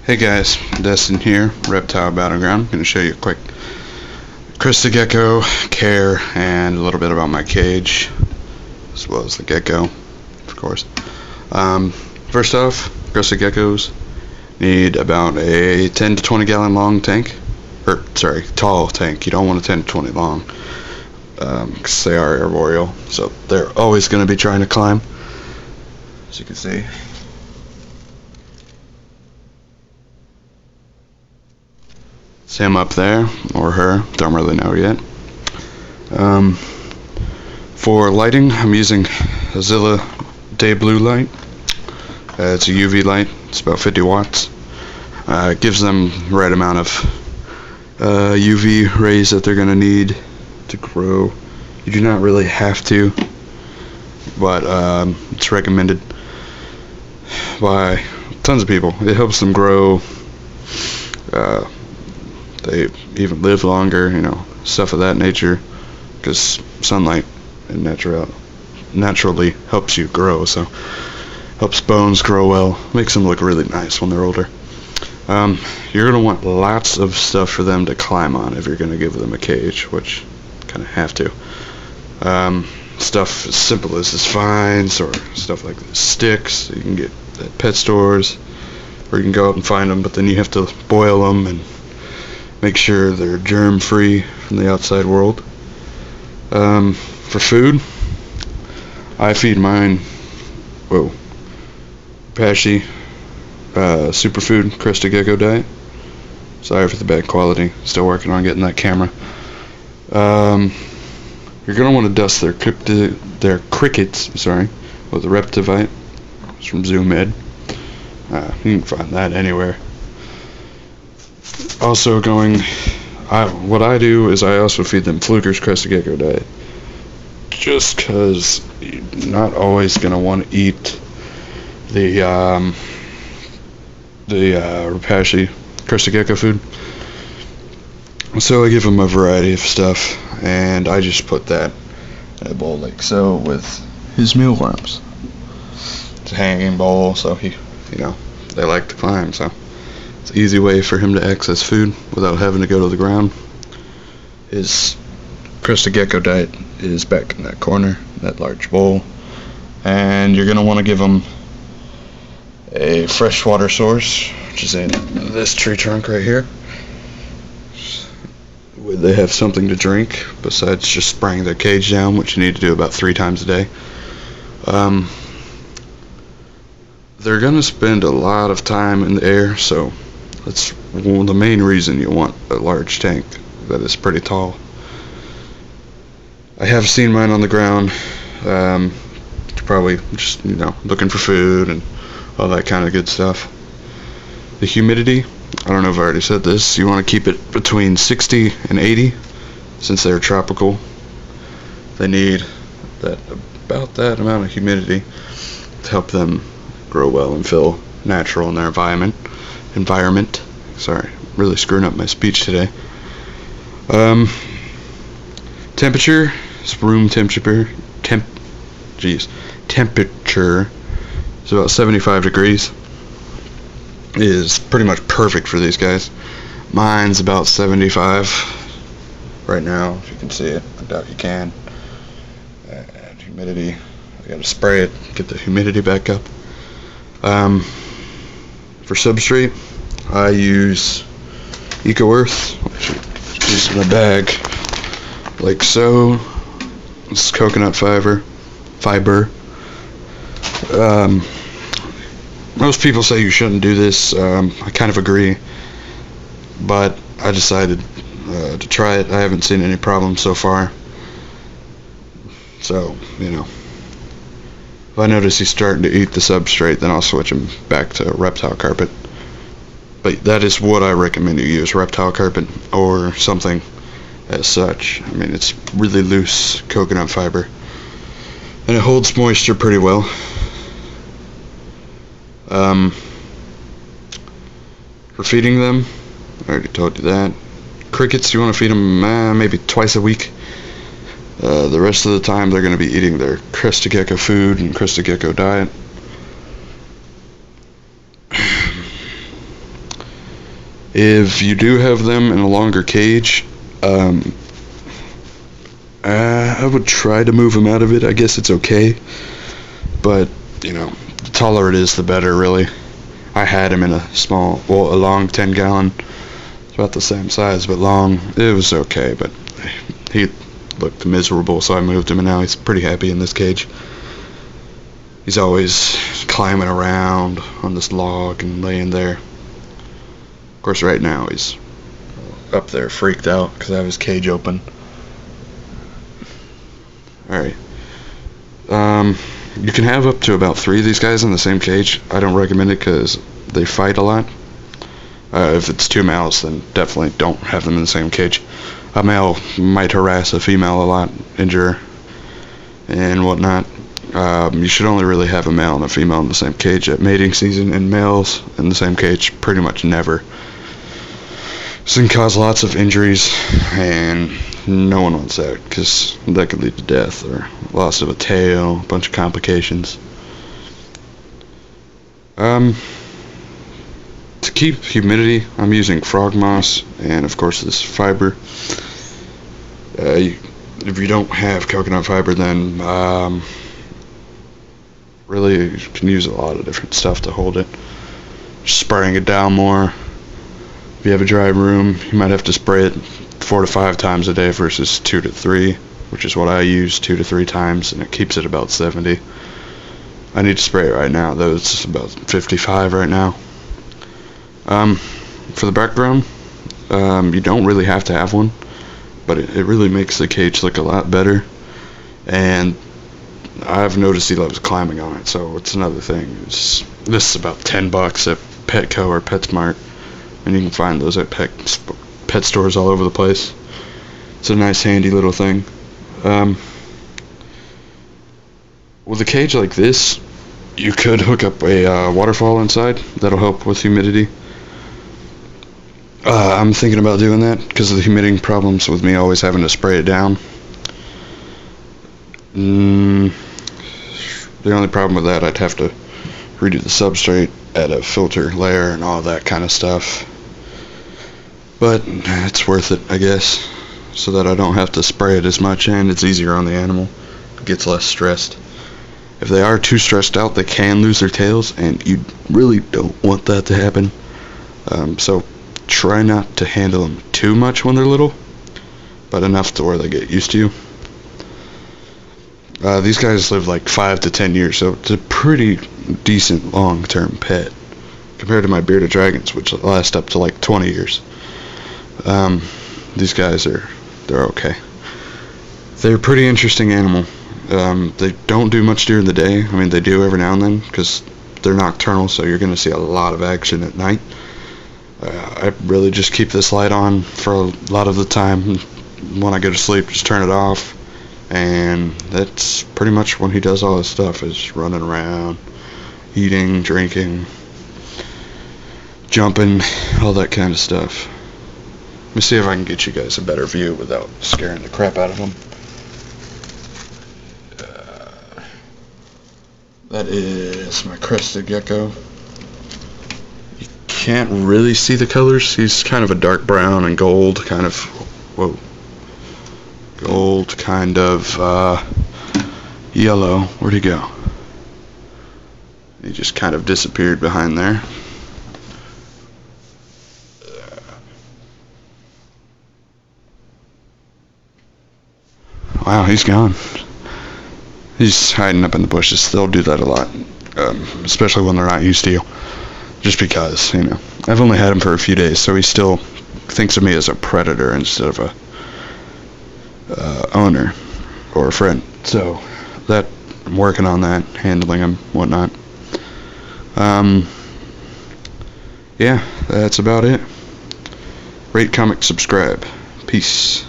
Hey guys, Destin here, Reptile Battleground. I'm going to show you a quick Crested Gecko care and a little bit about my cage, as well as the gecko, of course. First off, Crested Geckos need about a 10 to 20 gallon long tank, tall tank. You don't want a 10 to 20 long, because they are arboreal, so they're always going to be trying to climb, as you can see. It's him up there, or her, don't really know yet. For lighting, I'm using a Zilla Day Blue light. It's a UV light, it's about 50 watts. It gives them the right amount of UV rays that they're going to need to grow. You do not really have to, but it's recommended by tons of people. It helps them grow. They even live longer, stuff of that nature, because sunlight naturally helps you grow, so helps bones grow well, makes them look really nice when they're older. You're going to want lots of stuff for them to climb on if you're going to give them a cage, which you kind of have to. Stuff as simple as this vines, or stuff like this, sticks you can get at pet stores, or you can go out and find them, but then you have to boil them and make sure they're germ free from the outside world. For food, I feed mine Pashy superfood Crested Gecko diet. Sorry for the bad quality, still working on getting that camera. You're going to want to dust their crickets with a Reptivite. It's from Zoom Ed. You can find that anywhere. Also what I do is I also feed them Fluker's Crested Gecko diet, just because you're not always going to want to eat the Repashy Crested Gecko food. So I give them a variety of stuff, and I just put that in a bowl like so with his mealworms. It's a hanging bowl, so they like to climb, so it's an easy way for him to access food without having to go to the ground. His Crested Gecko diet is back in that corner, that large bowl. And you're going to want to give him a freshwater source, which is in this tree trunk right here. Where they have something to drink besides just spraying their cage down, which you need to do about 3 times a day. They're going to spend a lot of time in the air, so that's the main reason you want a large tank that is pretty tall. I have seen mine on the ground, probably just looking for food and all that kind of good stuff. The humidity, I don't know if I already said this, you want to keep it between 60 and 80, since they're tropical. They need about that amount of humidity to help them grow well and feel natural in their environment. Sorry, really screwing up my speech today. Temperature is room temperature. Temperature is about 75 degrees. Is pretty much perfect for these guys. Mine's about 75 right now, if you can see it. I doubt you can. And humidity, I gotta spray it, get the humidity back up. For substrate, I use Eco Earth, which is in a bag like so. It's coconut fiber. Most people say you shouldn't do this. I kind of agree, but I decided to try it. I haven't seen any problems so far. So, if I notice he's starting to eat the substrate, then I'll switch him back to reptile carpet. But that is what I recommend you use, reptile carpet or something as such. I mean, it's really loose coconut fiber, and it holds moisture pretty well. For feeding them, I already told you that. Crickets, you want to feed them maybe twice a week. The rest of the time they're going to be eating their Crested Gecko food and Crested Gecko diet. If you do have them in a longer cage, I would try to move them out of it. I guess it's okay, but you know, the taller it is, the better, really. I had him in a long 10-gallon. It's about the same size, but long. It was okay, but he looked miserable, so I moved him, and now he's pretty happy in this cage. He's always climbing around on this log and laying there. Of course, right now he's up there freaked out because I have his cage open. Alright. You can have up to about 3 of these guys in the same cage. I don't recommend it because they fight a lot. If it's 2 males, then definitely don't have them in the same cage. A male might harass a female a lot, injure, and whatnot. You should only really have a male and a female in the same cage at mating season, and males in the same cage pretty much never. This can cause lots of injuries, and no one wants that, because that could lead to death or loss of a tail, a bunch of complications. To keep humidity, I'm using frog moss and of course this fiber. If you don't have coconut fiber, then really you can use a lot of different stuff to hold it. Just spraying it down more. If you have a dry room, you might have to spray it 4 to 5 times a day versus 2 to 3, which is what I use, 2 to 3 times, and it keeps it about 70. I need to spray it right now, though. It's about 55 right now. For the background, you don't really have to have one, but it really makes the cage look a lot better, and I've noticed he loves climbing on it, so it's another thing. This is about $10 at Petco or PetSmart, and you can find those at pet stores all over the place. It's a nice handy little thing. With a cage like this, you could hook up a waterfall inside. That'll help with humidity. I'm thinking about doing that because of the humidity problems with me always having to spray it down. The only problem with that, I'd have to redo the substrate, add a filter layer and all that kind of stuff. But it's worth it, I guess, so that I don't have to spray it as much and it's easier on the animal. It gets less stressed. If they are too stressed out, they can lose their tails, and you really don't want that to happen. So try not to handle them too much when they're little, but enough to where they get used to you. These guys live like 5 to 10 years, so it's a pretty decent long-term pet compared to my bearded dragons, which last up to like 20 years. These guys they're okay. They're a pretty interesting animal. They don't do much during the day. I mean, they do every now and then because they're nocturnal, so you're going to see a lot of action at night. I really just keep this light on for a lot of the time. When I go to sleep, just turn it off, and that's pretty much when he does all his stuff, is running around, eating, drinking, jumping, all that kind of stuff. Let me see if I can get you guys a better view without scaring the crap out of them. That is my Crested Gecko. You can't really see the colors. He's kind of a dark brown and gold, kind of, gold, kind of yellow. Where'd he go? He just kind of disappeared behind there. Wow, he's gone. He's hiding up in the bushes. They'll do that a lot, especially when they're not used to you. Just because, you know, I've only had him for a few days, so he still thinks of me as a predator instead of a owner or a friend. So that I'm working on that, handling him, whatnot. Yeah, that's about it. Rate, comment, subscribe. Peace.